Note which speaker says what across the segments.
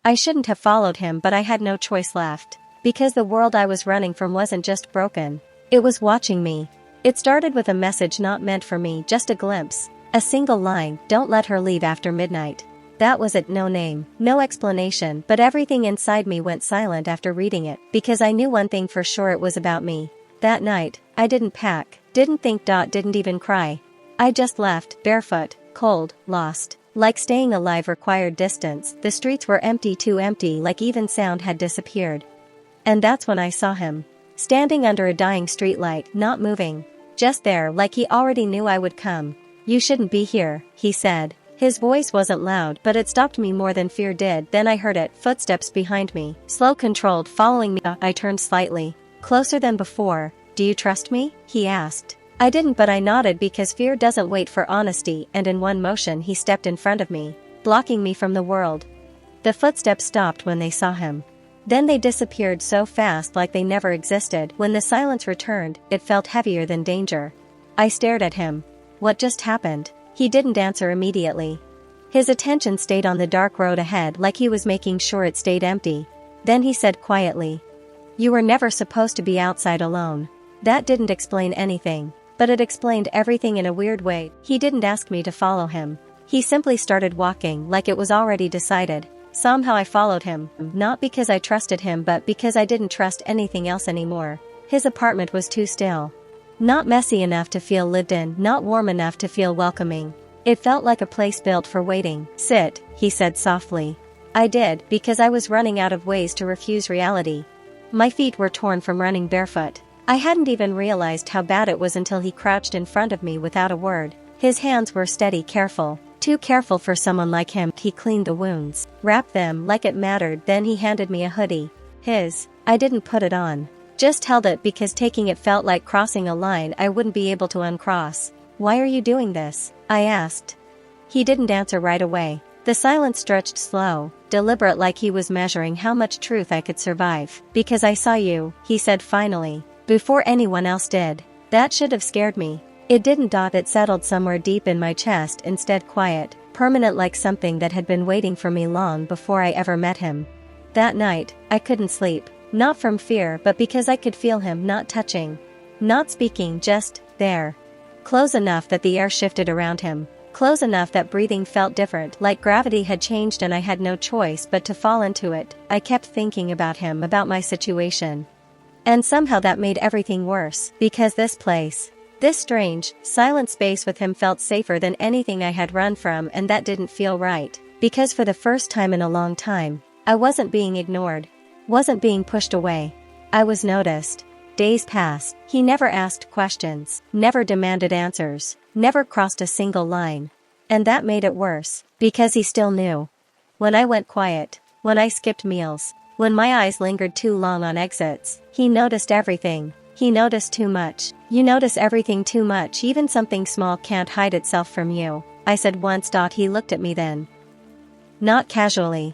Speaker 1: I shouldn't have followed him, but I had no choice left. Because the world I was running from wasn't just broken. It was watching me. It started with a message not meant for me, just a glimpse. A single line, "Don't let her leave after midnight." That was it, no name, no explanation, but everything inside me went silent after reading it, because I knew one thing for sure: it was about me. That night, I didn't pack, didn't think, didn't even cry. I just left, barefoot, cold, lost. Like staying alive required distance. The streets were empty, too empty, like even sound had disappeared. And that's when I saw him. Standing under a dying streetlight, not moving. Just there, like he already knew I would come. "You shouldn't be here," he said. His voice wasn't loud, but it stopped me more than fear did. Then I heard it, footsteps behind me, slow, controlled, following me. I turned slightly, closer than before. "Do you trust me?" he asked. I didn't, but I nodded, because fear doesn't wait for honesty, and in one motion he stepped in front of me, blocking me from the world. The footsteps stopped when they saw him. Then they disappeared so fast, like they never existed. When the silence returned, it felt heavier than danger. I stared at him. What just happened? He didn't answer immediately. His attention stayed on the dark road ahead, like he was making sure it stayed empty. Then he said quietly, "You were never supposed to be outside alone." That didn't explain anything, but it explained everything in a weird way. He didn't ask me to follow him. He simply started walking, like it was already decided. Somehow I followed him, not because I trusted him, but because I didn't trust anything else anymore. His apartment was too still. Not messy enough to feel lived in, not warm enough to feel welcoming. It felt like a place built for waiting. "Sit," he said softly. I did, because I was running out of ways to refuse reality. My feet were torn from running barefoot. I hadn't even realized how bad it was until he crouched in front of me without a word. His hands were steady, careful. Too careful for someone like him. He cleaned the wounds, wrapped them like it mattered. Then he handed me a hoodie. I didn't put it on. Just held it, because taking it felt like crossing a line I wouldn't be able to uncross. "Why are you doing this?" I asked. He didn't answer right away. The silence stretched slow, deliberate, like he was measuring how much truth I could survive. "Because I saw you," he said finally, "before anyone else did." That should have scared me. It didn't. It settled somewhere deep in my chest, instead quiet, permanent, like something that had been waiting for me long before I ever met him. That night, I couldn't sleep. Not from fear, but because I could feel him, not touching, not speaking, just there. Close enough that the air shifted around him. Close enough that breathing felt different, like gravity had changed and I had no choice but to fall into it. I kept thinking about him, about my situation. And somehow that made everything worse, because this place, this strange, silent space with him, felt safer than anything I had run from, and that didn't feel right. Because for the first time in a long time, I wasn't being ignored. Wasn't being pushed away. I was noticed. Days passed. He never asked questions, never demanded answers, never crossed a single line. And that made it worse, because he still knew. When I went quiet, when I skipped meals, when my eyes lingered too long on exits, he noticed everything. He noticed too much. "You notice everything too much. Even something small can't hide itself from you," I said once. He looked at me then. Not casually.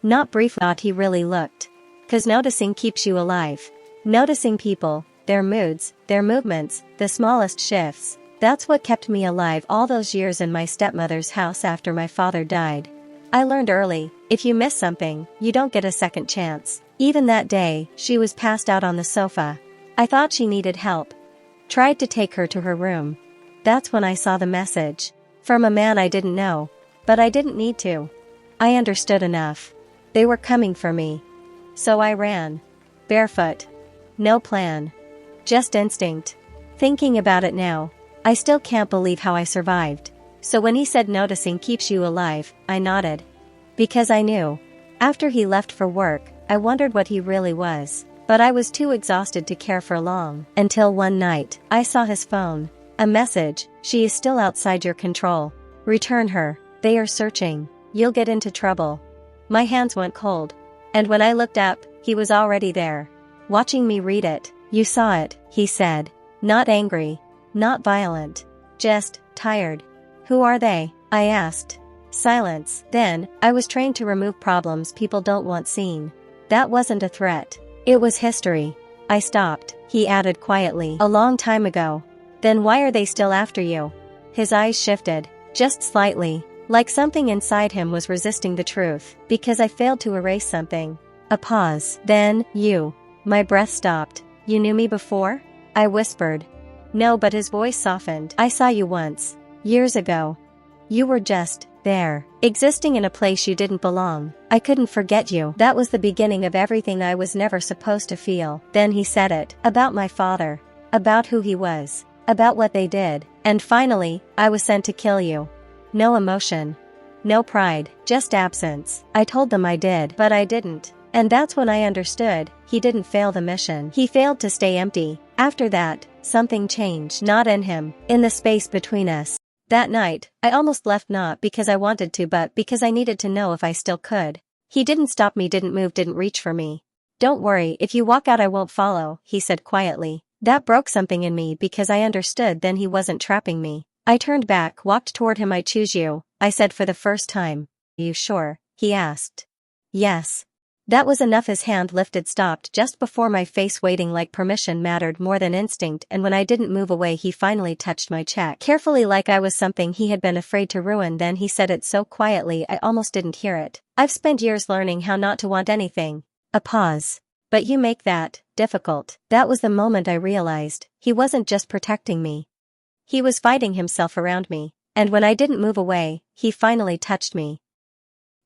Speaker 1: Not briefly. He really looked. 'Cause noticing keeps you alive. Noticing people, their moods, their movements, the smallest shifts. That's what kept me alive all those years in my stepmother's house after my father died. I learned early, if you miss something, you don't get a second chance. Even that day, she was passed out on the sofa. I thought she needed help. Tried to take her to her room. That's when I saw the message. From a man I didn't know. But I didn't need to. I understood enough. They were coming for me. So I ran. Barefoot. No plan. Just instinct. Thinking about it now, I still can't believe how I survived. So when he said noticing keeps you alive, I nodded. Because I knew. After he left for work, I wondered what he really was. But I was too exhausted to care for long. Until one night, I saw his phone. A message: "She is still outside your control. Return her. They are searching. You'll get into trouble." My hands went cold. And when I looked up, he was already there. Watching me read it. "You saw it," he said. Not angry. Not violent. Just tired. "Who are they?" I asked. Silence. Then, I was trained to remove problems people don't want seen. That wasn't a threat. It was history. I stopped. He added quietly. "A long time ago." "Then why are they still after you?" His eyes shifted. Just slightly. Like something inside him was resisting the truth, because I failed to erase something. A pause. Then, you. My breath stopped. You knew me before? I whispered. No, but his voice softened. I saw you once. Years ago. You were just there, existing in a place you didn't belong. I couldn't forget you. That was the beginning of everything I was never supposed to feel. Then he said it. About my father. About who he was. About what they did. And finally, I was sent to kill you. No emotion. No pride, just absence. I told them I did, but I didn't. And that's when I understood, he didn't fail the mission. He failed to stay empty. After that, something changed. Not in him, in the space between us. That night, I almost left not because I wanted to but because I needed to know if I still could. He didn't stop me, didn't move, didn't reach for me. Don't worry, if you walk out I won't follow, he said quietly. That broke something in me because I understood then he wasn't trapping me. I turned back, walked toward him. I choose you, I said for the first time. You sure? He asked. Yes. That was enough. His hand lifted, stopped just before my face, waiting like permission mattered more than instinct, and when I didn't move away he finally touched my cheek. Carefully, like I was something he had been afraid to ruin. Then he said it so quietly I almost didn't hear it. I've spent years learning how not to want anything. A pause. But you make that difficult. That was the moment I realized, he wasn't just protecting me. He was fighting himself around me, and when I didn't move away, he finally touched me.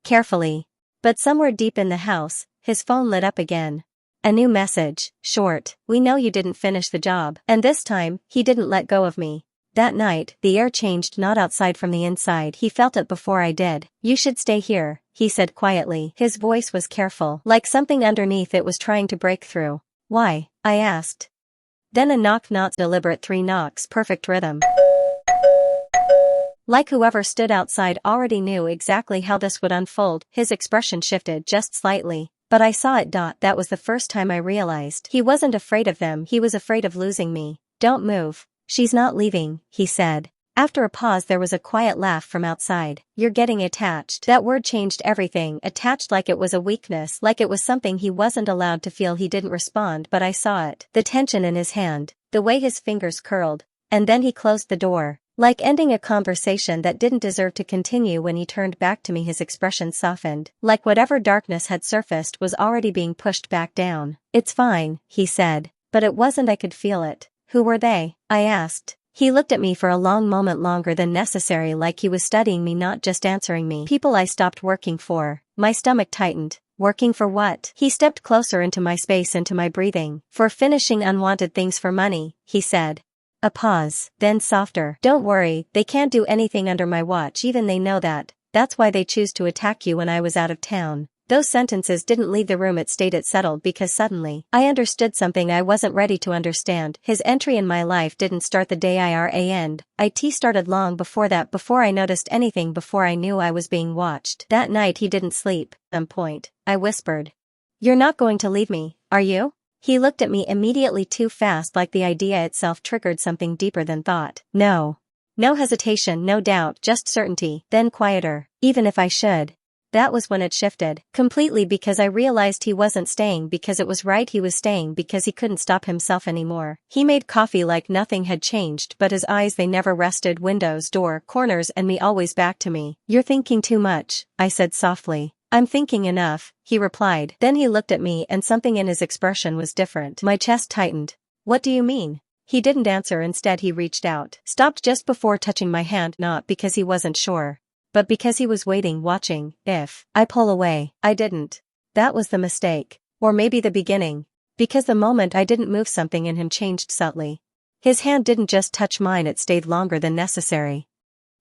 Speaker 1: Carefully. But somewhere deep in the house, his phone lit up again. A new message, short. We know you didn't finish the job. And this time, he didn't let go of me. That night, the air changed, not outside from the inside. He felt it before I did. You should stay here, he said quietly. His voice was careful, like something underneath it was trying to break through. Why? I asked. Then a knock, not deliberate, 3 knocks, perfect rhythm. Like whoever stood outside already knew exactly how this would unfold. His expression shifted just slightly, but I saw it. That was the first time I realized he wasn't afraid of them, he was afraid of losing me. Don't move. She's not leaving, he said. After a pause there was a quiet laugh from outside. You're getting attached. That word changed everything. Attached, like it was a weakness, like it was something he wasn't allowed to feel. He didn't respond, but I saw it. The tension in his hand, the way his fingers curled. And then he closed the door. Like ending a conversation that didn't deserve to continue. When he turned back to me his expression softened, like whatever darkness had surfaced was already being pushed back down. It's fine, he said, but it wasn't. I could feel it. Who were they? I asked. He looked at me for a long moment, longer than necessary, like he was studying me, not just answering me. People I stopped working for. My stomach tightened. Working for what? He stepped closer into my space, into my breathing. For finishing unwanted things for money, he said. A pause, then softer. Don't worry, they can't do anything under my watch. Even they know that. That's why they choose to attack you when I was out of town. Those sentences didn't leave the room. It stayed. It settled because suddenly, I understood something I wasn't ready to understand. His entry in my life didn't start the day I end. It started long before that, before I noticed anything, before I knew I was being watched. That night he didn't sleep. At some point, I whispered. You're not going to leave me, are you? He looked at me immediately, too fast, like the idea itself triggered something deeper than thought. No. No hesitation, no doubt, just certainty. Then quieter. Even if I should. That was when it shifted. Completely, because I realized he wasn't staying because it was right. He was staying because he couldn't stop himself anymore. He made coffee like nothing had changed, but his eyes, they never rested. Windows, door, corners, and me, always back to me. You're thinking too much, I said softly. I'm thinking enough, he replied. Then he looked at me and something in his expression was different. My chest tightened. What do you mean? He didn't answer. Instead he reached out, stopped just before touching my hand, not because he wasn't sure, but because he was waiting, watching. If I pull away. I didn't. That was the mistake. Or maybe the beginning. Because the moment I didn't move, something in him changed subtly. His hand didn't just touch mine, it stayed longer than necessary.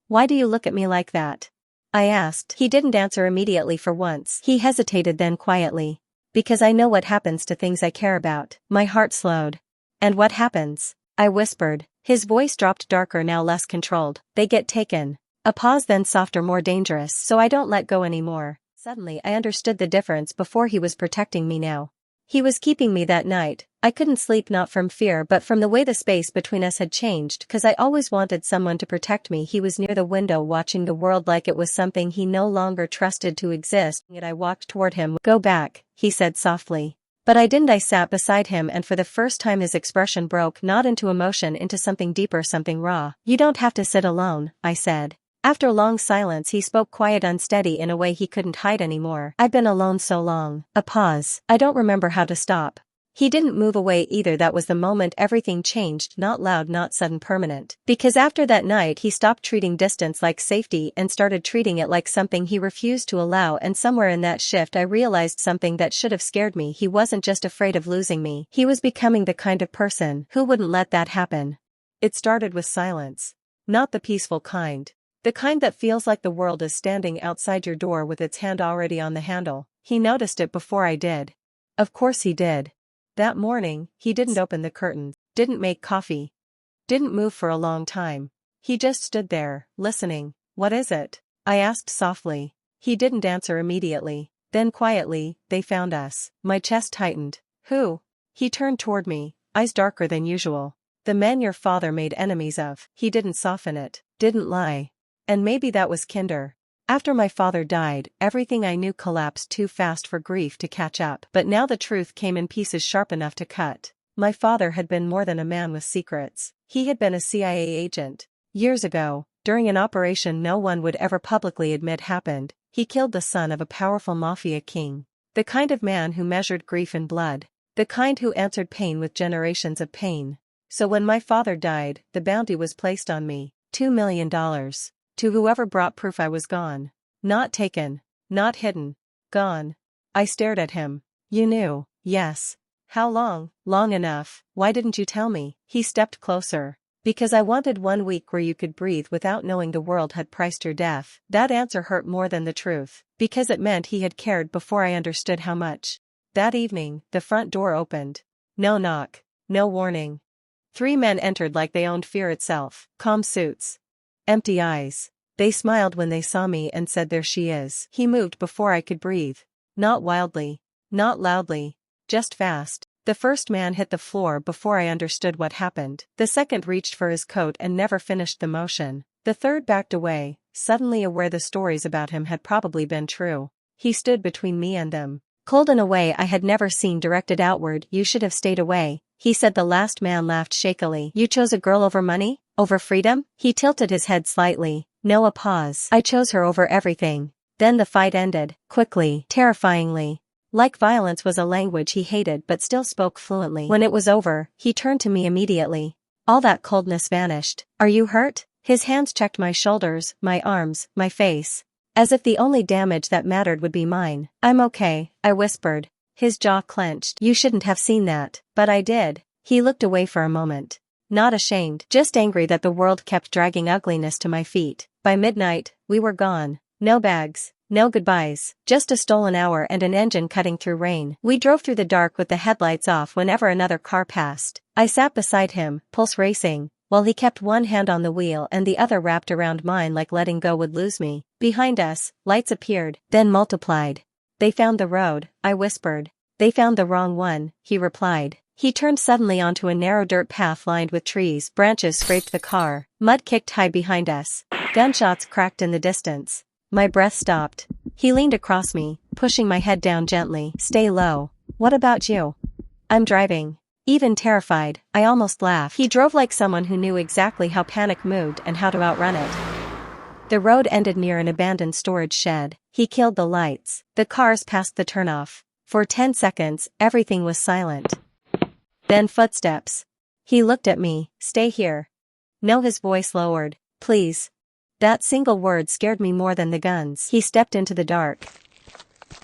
Speaker 1: Why do you look at me like that? I asked. He didn't answer immediately. For once, he hesitated, then quietly. Because I know what happens to things I care about. My heart slowed. And what happens? I whispered. His voice dropped, darker now, less controlled. They get taken. A pause, then softer, more dangerous. So I don't let go anymore. Suddenly I understood the difference. Before he was protecting me, now he was keeping me. That night, I couldn't sleep, not from fear but from the way the space between us had changed. Cause I always wanted someone to protect me. He was near the window, watching the world like it was something he no longer trusted to exist. Yet I walked toward him. Go back, he said softly. But I didn't. I sat beside him, and for the first time his expression broke, not into emotion, into something deeper, something raw. You don't have to sit alone, I said. After a long silence he spoke quiet, unsteady in a way he couldn't hide anymore. I've been alone so long. A pause. I don't remember how to stop. He didn't move away either. That was the moment everything changed, not loud, not sudden, permanent. Because after that night he stopped treating distance like safety and started treating it like something he refused to allow, and somewhere in that shift I realized something that should have scared me. He wasn't just afraid of losing me, he was becoming the kind of person who wouldn't let that happen. It started with silence. Not the peaceful kind. The kind that feels like the world is standing outside your door with its hand already on the handle. He noticed it before I did. Of course he did. That morning, he didn't open the curtains, didn't make coffee, didn't move for a long time. He just stood there, listening. What is it? I asked softly. He didn't answer immediately. Then quietly, they found us. My chest tightened. Who? He turned toward me, eyes darker than usual. The men your father made enemies of. He didn't soften it, didn't lie. And maybe that was kinder. After my father died, everything I knew collapsed too fast for grief to catch up. But now the truth came in pieces sharp enough to cut. My father had been more than a man with secrets. He had been a CIA agent. Years ago, during an operation no one would ever publicly admit happened, he killed the son of a powerful mafia king. The kind of man who measured grief in blood. The kind who answered pain with generations of pain. So when my father died, the bounty was placed on me. $2 million. To whoever brought proof I was gone. Not taken. Not hidden. Gone. I stared at him. You knew. Yes. How long? Long enough. Why didn't you tell me? He stepped closer. Because I wanted 1 week where you could breathe without knowing the world had priced your death. That answer hurt more than the truth. Because it meant he had cared before I understood how much. That evening, the front door opened. No knock. No warning. 3 men entered like they owned fear itself. Calm suits. Empty eyes. They smiled when they saw me and said, there she is. He moved before I could breathe. Not wildly. Not loudly. Just fast. The first man hit the floor before I understood what happened. The second reached for his coat and never finished the motion. The third backed away, suddenly aware the stories about him had probably been true. He stood between me and them. Cold in a way I had never seen, directed outward. You should have stayed away, he said. The last man laughed shakily. You chose a girl over money? Over freedom? He tilted his head slightly. No, a pause. I chose her over everything. Then the fight ended, quickly, terrifyingly. Like violence was a language he hated but still spoke fluently. When it was over, he turned to me immediately. All that coldness vanished. Are you hurt? His hands checked my shoulders, my arms, my face. As if the only damage that mattered would be mine. I'm okay, I whispered. His jaw clenched. You shouldn't have seen that. But I did. He looked away for a moment. Not ashamed, just angry that the world kept dragging ugliness to my feet. By midnight, we were gone. No bags, no goodbyes, just a stolen hour and an engine cutting through rain. We drove through the dark with the headlights off whenever another car passed. I sat beside him, pulse racing, while he kept one hand on the wheel and the other wrapped around mine like letting go would lose me. Behind us, lights appeared, then multiplied. They found the road, I whispered. They found the wrong one, he replied. He turned suddenly onto a narrow dirt path lined with trees. Branches scraped the car. Mud kicked high behind us. Gunshots cracked in the distance. My breath stopped. He leaned across me, pushing my head down gently. Stay low. What about you? I'm driving. Even terrified, I almost laughed. He drove like someone who knew exactly how panic moved and how to outrun it. The road ended near an abandoned storage shed. He killed the lights. The cars passed the turnoff. For 10 seconds, everything was silent. Then footsteps. He looked at me. Stay here. No, his voice lowered. Please. That single word scared me more than the guns. He stepped into the dark.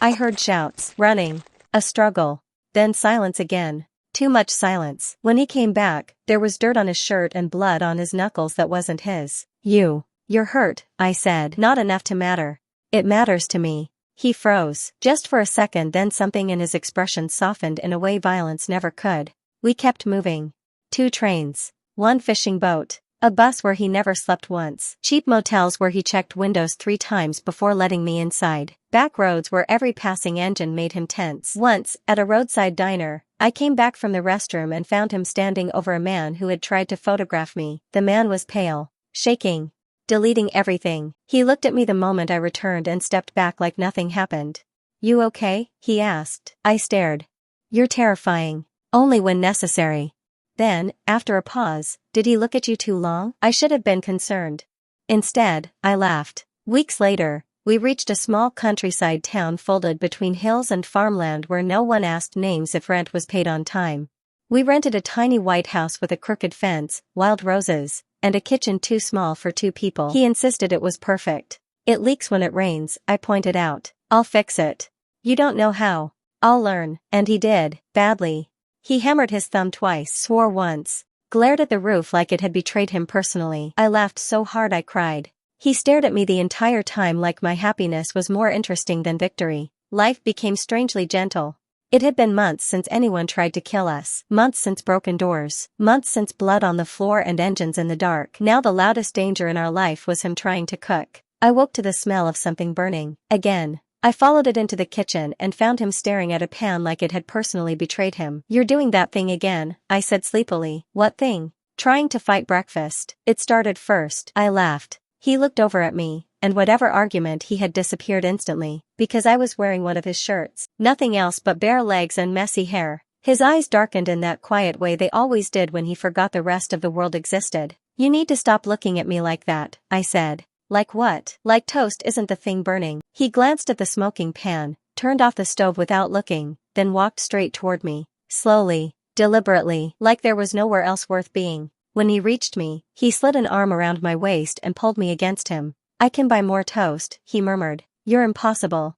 Speaker 1: I heard shouts, running, a struggle, then silence again. Too much silence. When he came back, there was dirt on his shirt and blood on his knuckles that wasn't his. You're hurt, I said. Not enough to matter. It matters to me. He froze, just for a second, then something in his expression softened in a way violence never could. We kept moving. 2 trains. 1 fishing boat. A bus where he never slept once. Cheap motels where he checked windows 3 times before letting me inside. Back roads where every passing engine made him tense. Once, at a roadside diner, I came back from the restroom and found him standing over a man who had tried to photograph me. The man was pale, shaking, deleting everything. He looked at me the moment I returned and stepped back like nothing happened. You okay? He asked. I stared. You're terrifying. Only when necessary. Then, after a pause, did he look at you too long? I should have been concerned. Instead, I laughed. Weeks later, we reached a small countryside town folded between hills and farmland where no one asked names if rent was paid on time. We rented a tiny white house with a crooked fence, wild roses, and a kitchen too small for 2 people. He insisted it was perfect. It leaks when it rains, I pointed out. I'll fix it. You don't know how. I'll learn. And he did, badly. He hammered his thumb twice, swore once, glared at the roof like it had betrayed him personally. I laughed so hard I cried. He stared at me the entire time like my happiness was more interesting than victory. Life became strangely gentle. It had been months since anyone tried to kill us. Months since broken doors. Months since blood on the floor and engines in the dark. Now the loudest danger in our life was him trying to cook. I woke to the smell of something burning. Again. I followed it into the kitchen and found him staring at a pan like it had personally betrayed him. You're doing that thing again, I said sleepily. What thing? Trying to fight breakfast. It started first. I laughed. He looked over at me, and whatever argument he had disappeared instantly, because I was wearing one of his shirts. Nothing else but bare legs and messy hair. His eyes darkened in that quiet way they always did when he forgot the rest of the world existed. You need to stop looking at me like that, I said. Like what? Like toast isn't the thing burning. He glanced at the smoking pan, turned off the stove without looking, then walked straight toward me. Slowly, deliberately, like there was nowhere else worth being. When he reached me, he slid an arm around my waist and pulled me against him. I can buy more toast, he murmured. You're impossible.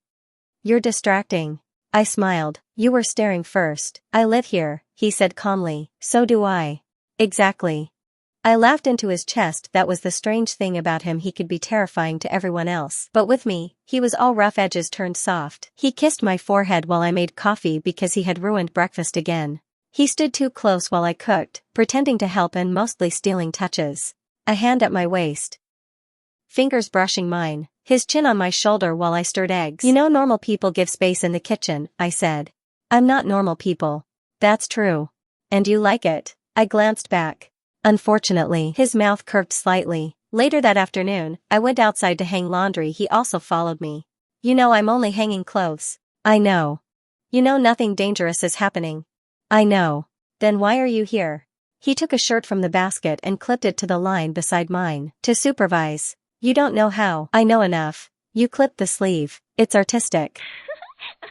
Speaker 1: You're distracting. I smiled. You were staring first. I live here, he said calmly. So do I. Exactly. I laughed into his chest. That was the strange thing about him. He could be terrifying to everyone else. But with me, he was all rough edges turned soft. He kissed my forehead while I made coffee because he had ruined breakfast again. He stood too close while I cooked, pretending to help and mostly stealing touches. A hand at my waist. Fingers brushing mine. His chin on my shoulder while I stirred eggs. You know normal people give space in the kitchen, I said. I'm not normal people. That's true. And you like it. I glanced back. Unfortunately, his mouth curved slightly. Later that afternoon, I went outside to hang laundry. He also followed me. You know I'm only hanging clothes. I know. You know nothing dangerous is happening. I know. Then why are you here? He took a shirt from the basket and clipped it to the line beside mine. To supervise. You don't know how. I know enough. You clipped the sleeve. It's artistic.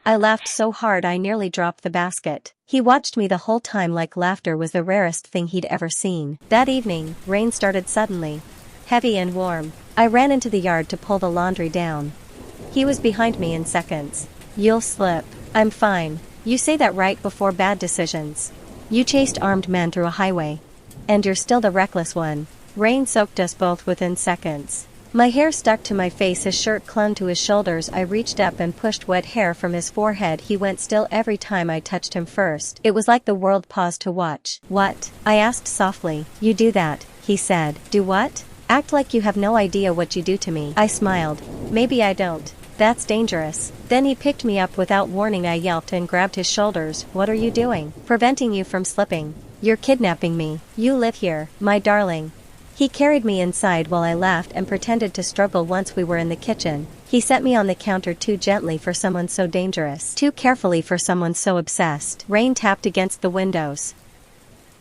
Speaker 1: I laughed so hard I nearly dropped the basket. He watched me the whole time like laughter was the rarest thing he'd ever seen. That evening, rain started suddenly. Heavy and warm. I ran into the yard to pull the laundry down. He was behind me in seconds. You'll slip. I'm fine. You say that right before bad decisions. You chased armed men through a highway. And you're still the reckless one. Rain soaked us both within seconds. My hair stuck to my face. His shirt clung to his shoulders. I reached up and pushed wet hair from his forehead. He went still every time I touched him first. It was like the world paused to watch. What? I asked softly. You do that, he said. Do what? Act like you have no idea what you do to me. I smiled. Maybe I don't. That's dangerous. Then he picked me up without warning. I yelped and grabbed his shoulders. What are you doing? Preventing you from slipping. You're kidnapping me. You live here, my darling. He carried me inside while I laughed and pretended to struggle. Once we were in the kitchen, he set me on the counter too gently for someone so dangerous, too carefully for someone so obsessed. Rain tapped against the windows.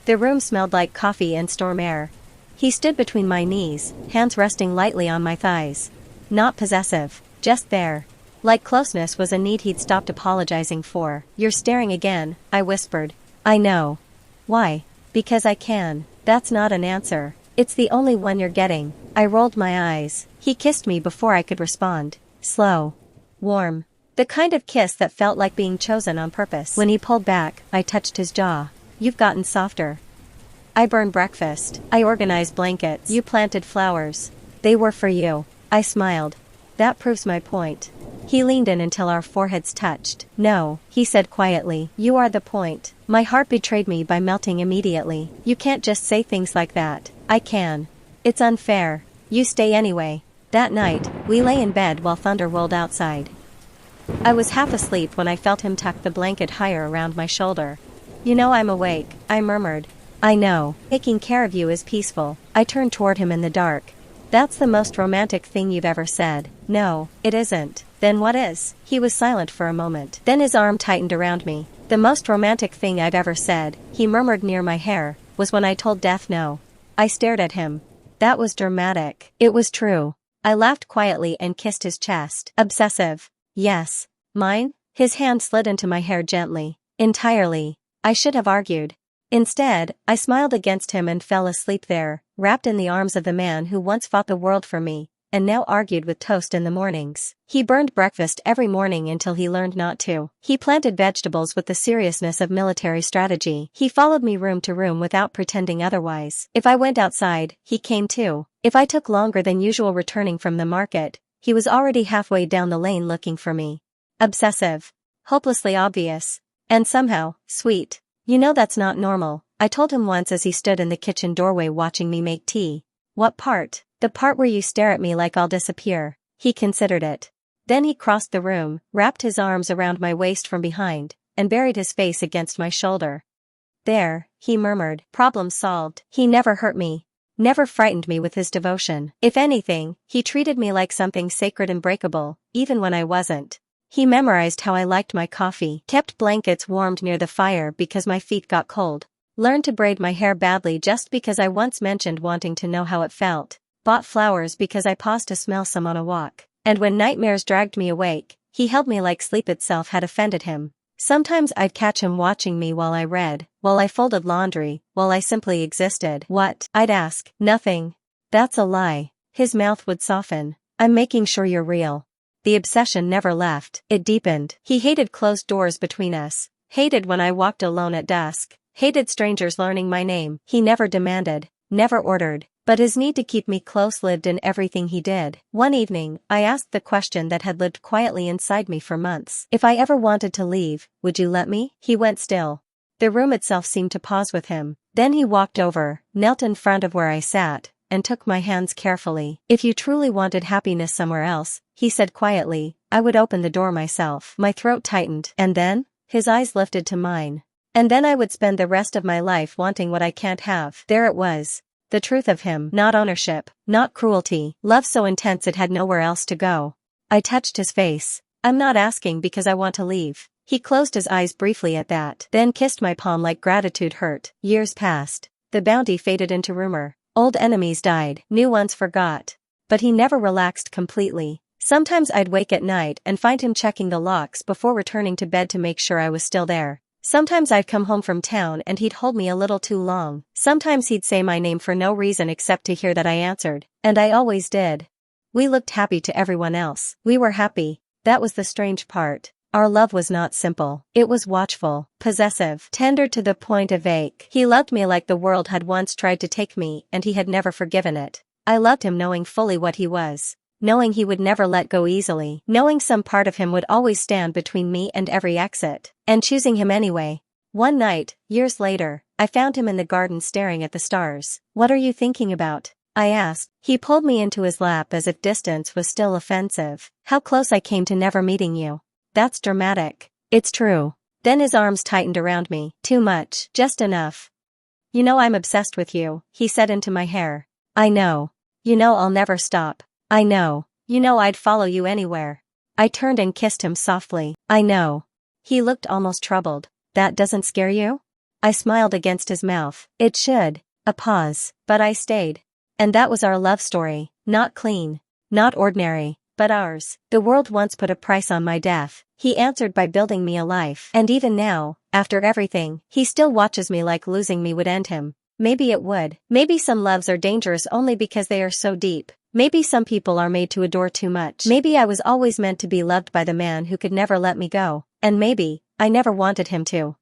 Speaker 1: The room smelled like coffee and storm air. He stood between my knees, hands resting lightly on my thighs. Not possessive, just there. Like closeness was a need he'd stopped apologizing for. You're staring again, I whispered. I know. Why? Because I can. That's not an answer. It's the only one you're getting. I rolled my eyes. He kissed me before I could respond. Slow. Warm. The kind of kiss that felt like being chosen on purpose. When he pulled back, I touched his jaw. You've gotten softer. I burned breakfast. I organized blankets. You planted flowers. They were for you. I smiled. That proves my point. He leaned in until our foreheads touched. No, he said quietly. You are the point. My heart betrayed me by melting immediately. You can't just say things like that. I can. It's unfair. You stay anyway. That night, we lay in bed while thunder rolled outside. I was half asleep when I felt him tuck the blanket higher around my shoulder. You know I'm awake, I murmured. I know. Taking care of you is peaceful. I turned toward him in the dark. That's the most romantic thing you've ever said. No, it isn't. Then what is? He was silent for a moment. Then his arm tightened around me. The most romantic thing I've ever said, he murmured near my hair, was when I told Death no. I stared at him. That was dramatic. It was true. I laughed quietly and kissed his chest. Obsessive. Yes. Mine? His hand slid into my hair gently. Entirely. I should have argued. Instead, I smiled against him and fell asleep there, wrapped in the arms of the man who once fought the world for me, and now argued with toast in the mornings. He burned breakfast every morning until he learned not to. He planted vegetables with the seriousness of military strategy. He followed me room to room without pretending otherwise. If I went outside, he came too. If I took longer than usual returning from the market, he was already halfway down the lane looking for me. Obsessive. Hopelessly obvious. And somehow, sweet. You know that's not normal, I told him once as he stood in the kitchen doorway watching me make tea. What part? The part where you stare at me like I'll disappear. He considered it. Then he crossed the room, wrapped his arms around my waist from behind, and buried his face against my shoulder. There, he murmured, problem solved. He never hurt me. Never frightened me with his devotion. If anything, he treated me like something sacred and breakable, even when I wasn't. He memorized how I liked my coffee, kept blankets warmed near the fire because my feet got cold, learned to braid my hair badly just because I once mentioned wanting to know how it felt, bought flowers because I paused to smell some on a walk, and when nightmares dragged me awake, he held me like sleep itself had offended him. Sometimes I'd catch him watching me while I read, while I folded laundry, while I simply existed. What? I'd ask. Nothing. That's a lie. His mouth would soften. I'm making sure you're real. The obsession never left. It deepened. He hated closed doors between us. Hated when I walked alone at dusk. Hated strangers learning my name. He never demanded. Never ordered. But his need to keep me close lived in everything he did. One evening, I asked the question that had lived quietly inside me for months. If I ever wanted to leave, would you let me? He went still. The room itself seemed to pause with him. Then he walked over, knelt in front of where I sat, and took my hands carefully. If you truly wanted happiness somewhere else, he said quietly, I would open the door myself. My throat tightened. And then? His eyes lifted to mine. And then I would spend the rest of my life wanting what I can't have. There it was. The truth of him. Not ownership. Not cruelty. Love so intense it had nowhere else to go. I touched his face. I'm not asking because I want to leave. He closed his eyes briefly at that, then kissed my palm like gratitude hurt. Years passed. The bounty faded into rumor. Old enemies died, new ones forgot. But he never relaxed completely. Sometimes I'd wake at night and find him checking the locks before returning to bed to make sure I was still there. Sometimes I'd come home from town and he'd hold me a little too long. Sometimes he'd say my name for no reason except to hear that I answered. And I always did. We looked happy to everyone else. We were happy. That was the strange part. Our love was not simple. It was watchful, possessive, tender to the point of ache. He loved me like the world had once tried to take me and he had never forgiven it. I loved him knowing fully what he was. Knowing he would never let go easily. Knowing some part of him would always stand between me and every exit. And choosing him anyway. One night, years later, I found him in the garden staring at the stars. What are you thinking about? I asked. He pulled me into his lap as if distance was still offensive. How close I came to never meeting you. That's dramatic. It's true. Then his arms tightened around me. Too much. Just enough. You know I'm obsessed with you, he said into my hair. I know. You know I'll never stop. I know. You know I'd follow you anywhere. I turned and kissed him softly. I know. He looked almost troubled. That doesn't scare you? I smiled against his mouth. It should. A pause. But I stayed. And that was our love story. Not clean. Not ordinary. But ours. The world once put a price on my death. He answered by building me a life. And even now, after everything, he still watches me like losing me would end him. Maybe it would. Maybe some loves are dangerous only because they are so deep. Maybe some people are made to adore too much. Maybe I was always meant to be loved by the man who could never let me go. And maybe, I never wanted him to.